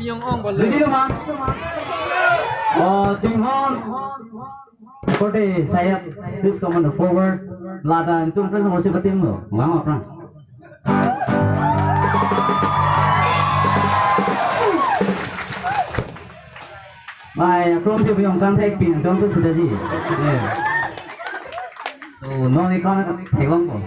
Beyond on boleh. Ready mah? Jinghon. Kote sayap. Please come on the forward. Lada itu pernah masih betim lo. Mama pernah. Mai, from the beyond kan take pin, don't sudah ji. So, no ni kan take on.